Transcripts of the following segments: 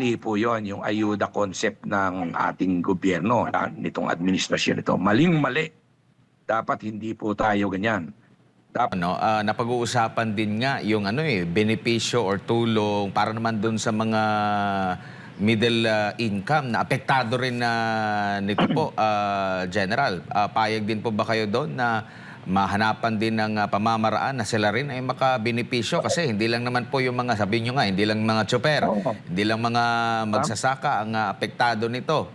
mali po yon yung ayuda concept ng ating gobyerno, nitong administrasyon ito. Maling-mali. Dapat hindi po tayo ganyan. Napag-uusapan din nga yung benepisyo or tulong para naman dun sa mga middle income na apektado rin na nito po, General. Payag din po ba kayo doon na mahanapan din ng pamamaraan na sila rin ay makabenepisyo? Kasi hindi lang naman po yung mga, sabi nyo nga, hindi lang mga tsoper, hindi lang mga magsasaka ang apektado nito.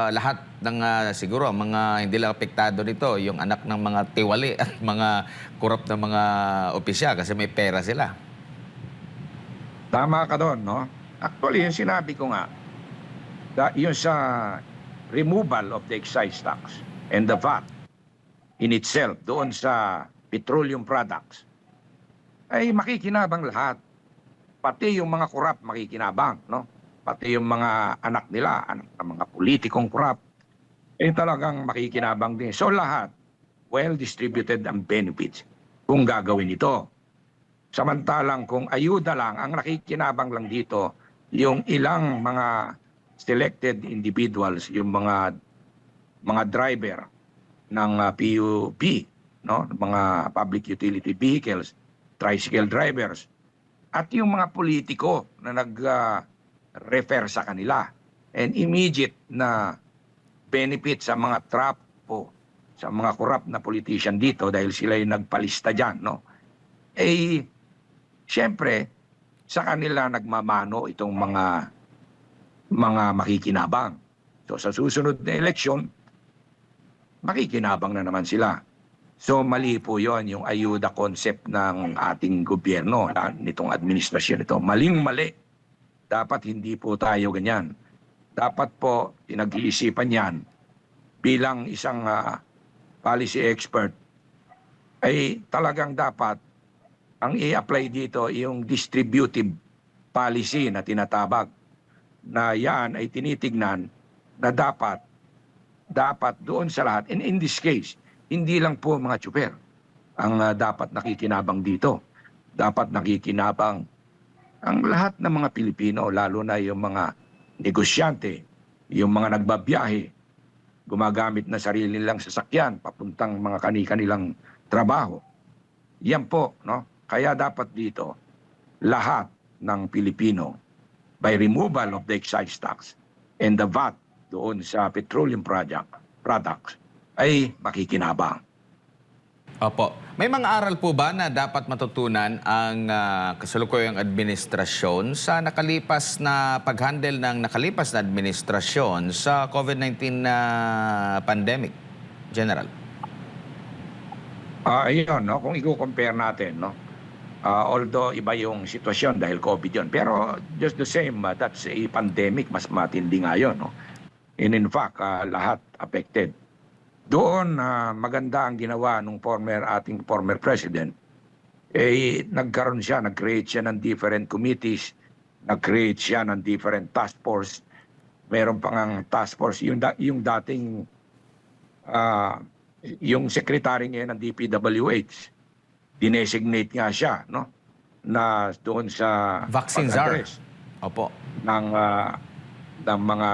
Lahat ng siguro mga hindi lang apektado nito, yung anak ng mga tiwali at mga korap na mga opisyal kasi may pera sila. Tama ka doon, no? Actually, yung sinabi ko nga, yung sa removal of the excise tax and the VAT in itself doon sa petroleum products, ay makikinabang lahat. Pati yung mga korap makikinabang, no? Pati yung mga anak nila, anak ng mga politikong korap, talagang makikinabang din. So lahat, well-distributed ang benefits kung gagawin ito. Samantalang kung ayuda lang, ang nakikinabang lang dito, yung ilang mga selected individuals, yung mga driver ng PUP, no? Mga public utility vehicles, tricycle drivers, at yung mga politiko na nag-refer sa kanila. And immediate na benefit sa mga trapo, sa mga korap na politician dito dahil sila yung nagpalista dyan, no? Siyempre, sa kanila nagmamano itong mga makikinabang. So sa susunod na eleksyon, makikinabang na naman sila. So mali po yon yung ayuda concept ng ating gobyerno, nitong administrasyon ito. Maling-mali. Dapat hindi po tayo ganyan. Dapat po pinag-iisipan yan bilang isang policy expert ay talagang dapat ang i-apply dito yung distributive policy na tinatabag na yan ay tinitignan na dapat doon sa lahat. And in this case, hindi lang po mga tsuper ang dapat nakikinabang dito. Dapat nakikinabang ang lahat ng mga Pilipino, lalo na yung mga negosyante, yung mga nagbabiyahe, gumagamit na sarili nilang sasakyan, papuntang mga kanilang trabaho. Yan po, no? Kaya dapat dito, lahat ng Pilipino, by removal of the excise tax and the VAT doon sa petroleum products, ay makikinabang. Opo. May mga aral po ba na dapat matutunan ang kasalukuyang administrasyon sa nakalipas na pag-handle ng nakalipas na administrasyon sa COVID-19 pandemic, General? Ayun, no? Kung i-compare natin, no? Although iba yung sitwasyon dahil COVID yun. Pero just the same, that's a pandemic, mas matindi nga yun, no? And in fact, lahat affected. Doon, maganda ang ginawa ng ating former president. Nagkaroon siya, nag-create siya ng different committees, nag-create siya ng different task force. Meron pang ang task force, yung dating, yung secretary ngayon ng DPWH, dinesignate nga siya, no? Na doon sa vaccine czar. Opo. Ng mga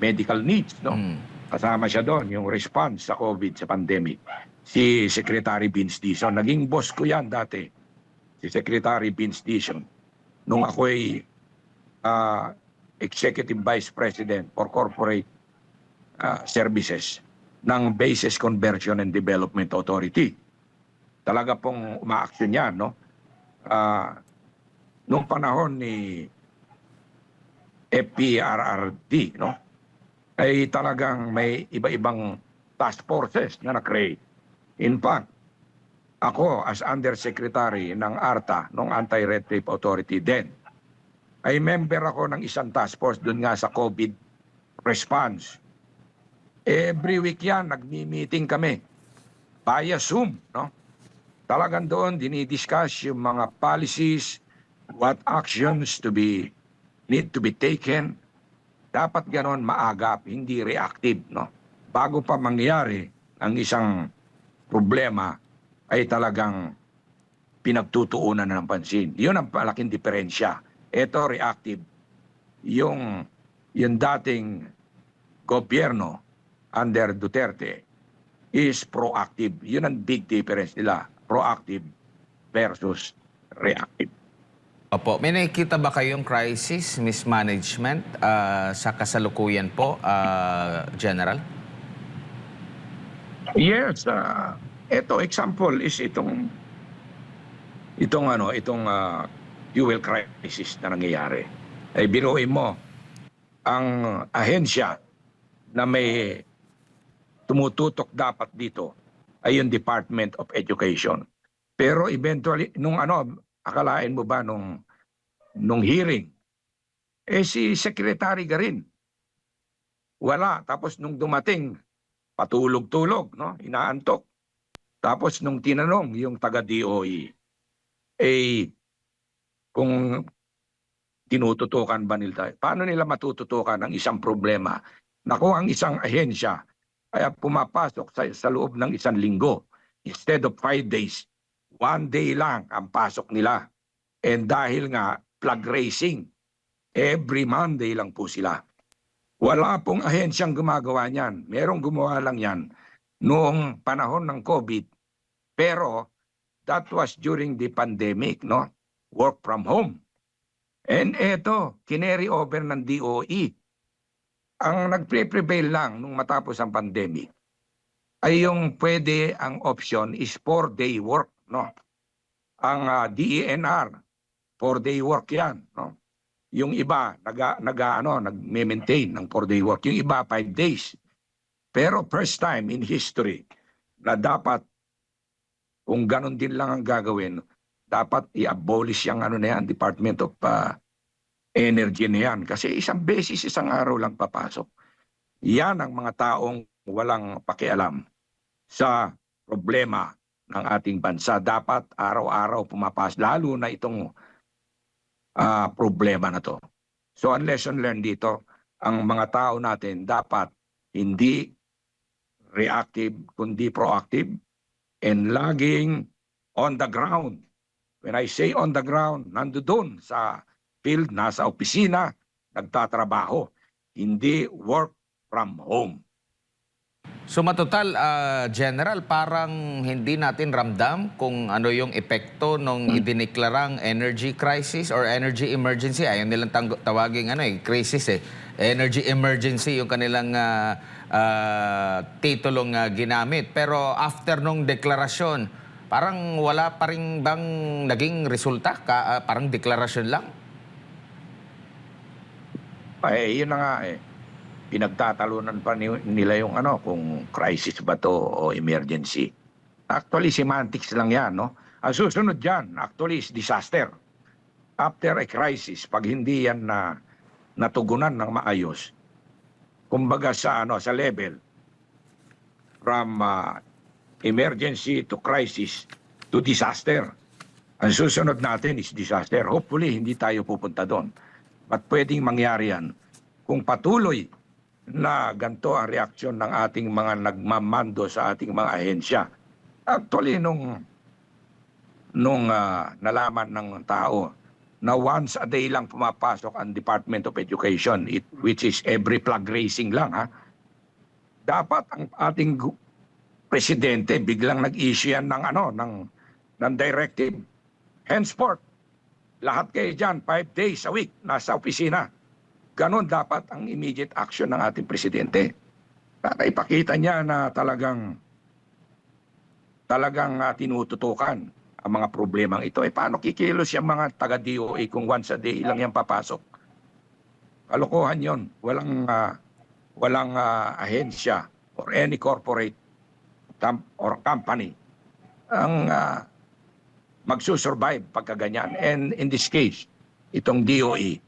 medical needs, no? Kasama siya doon, yung response sa COVID, sa pandemic. Si Secretary Vince Dizon. Naging boss ko yan dati, si Secretary Vince Dizon. Nung ako'y Executive Vice President for Corporate Services ng Bases Conversion and Development Authority. Talaga pong umaaksyon yan, no? Nung panahon ni FPRRD, no? Ay talagang may iba-ibang task forces na na-create. In fact, ako as Undersecretary ng ARTA, ng Anti-Red Tape Authority din, ay member ako ng isang task force doon nga sa COVID response. Every week yan, nagmi-meeting kami via Zoom, no? Talagang doon dinidiscuss yung mga policies, what actions need to be taken. Dapat ganon maagap, hindi reactive, no? Bago pa mangyari ang isang problema, ay talagang pinagtutuunan ng pansin. Yun ang malaking diferensya. Ito reactive. Yung yung dating gobyerno under Duterte is proactive. Yun ang big difference nila. Proactive versus reactive. Opo, may nakikita ba kayong crisis mismanagement sa kasalukuyan po, General? Yes, ito example is itong fuel crisis na nangyayari. Ay biruin mo ang ahensya na may tumututok dapat dito ay yung Department of Education. Pero eventually akalain mo ba nung hearing si Secretary Garin wala, tapos nung dumating patulog-tulog, no? Inaantok. Tapos nung tinanong yung taga DOE, kung tinututukan ba nila, paano nila matututukan ang isang problema na kung ang isang ahensya ay pumapasok sa loob ng 1 linggo, instead of 5 days, 1 day lang ang pasok nila. And dahil nga flag racing, every Monday lang po sila. Wala pong ahensyang gumagawa niyan. Merong gumawa lang yan noong panahon ng COVID. Pero that was during the pandemic, no? Work from home. And eto, kineri over ng DOE. Ang nagpre-prevail lang nung matapos ang pandemic ay yung ang option is 4-day work, no? Ang DENR, 4-day work yan, no? Yung iba nagme-maintain ng 4-day work. Yung iba 5 days. Pero first time in history na dapat kung ganun din lang ang gagawin, dapat i-abolish yung Department of Energy na yan. Kasi isang beses, isang araw lang papasok. Yan ang mga taong walang pakialam sa problema ng ating bansa. Dapat araw-araw pumapasok, lalo na itong problema na to. So ang lesson learned dito, ang mga tao natin dapat hindi reactive, kundi proactive and laging on the ground. When I say on the ground, nandoon sa field, nasa opisina, nagtatrabaho, hindi work from home. So matotal, General, parang hindi natin ramdam kung ano yung epekto nung idineklarang energy crisis or energy emergency. Ayaw nilang tawaging crisis eh. Energy emergency yung kanilang titulong ginamit. Pero after nung deklarasyon, parang wala pa rin bang naging resulta? Parang deklarasyon lang? Yun na nga eh. Pinagtatalunan pa nila yung kung crisis ba to o emergency. Actually, semantics lang yan, no? Ang susunod dyan, actually, is disaster. After a crisis, pag hindi yan natugunan ng maayos, kumbaga sa level from emergency to crisis to disaster. Ang susunod natin is disaster. Hopefully, hindi tayo pupunta doon. But pwedeng mangyari yan kung patuloy na ganito ang reaksyon ng ating mga nagmamando sa ating mga ahensya. Actually, nung nalaman ng tao na once a day lang pumapasok ang Department of Education, which is every flag racing lang, dapat ang ating presidente biglang nag-issue yan ng directive. Henceforth, lahat kayo dyan, 5 days a week, nasa opisina. Ganon dapat ang immediate action ng ating presidente. Para ipakita niya na talagang tinututukan ang mga problemang ito. Paano kikilos yung mga taga-DOE kung once a day lang yan papasok? Kalokohan yon. Walang ahensya or any corporate or company ang magsusurvive pagka ganyan. And in this case, itong DOE,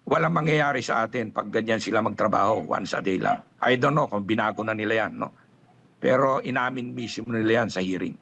walang mangyayari sa atin pag ganyan sila magtrabaho once a day lang. I don't know kung binago na nila yan, no? Pero inamin mismo nila yan sa hearing.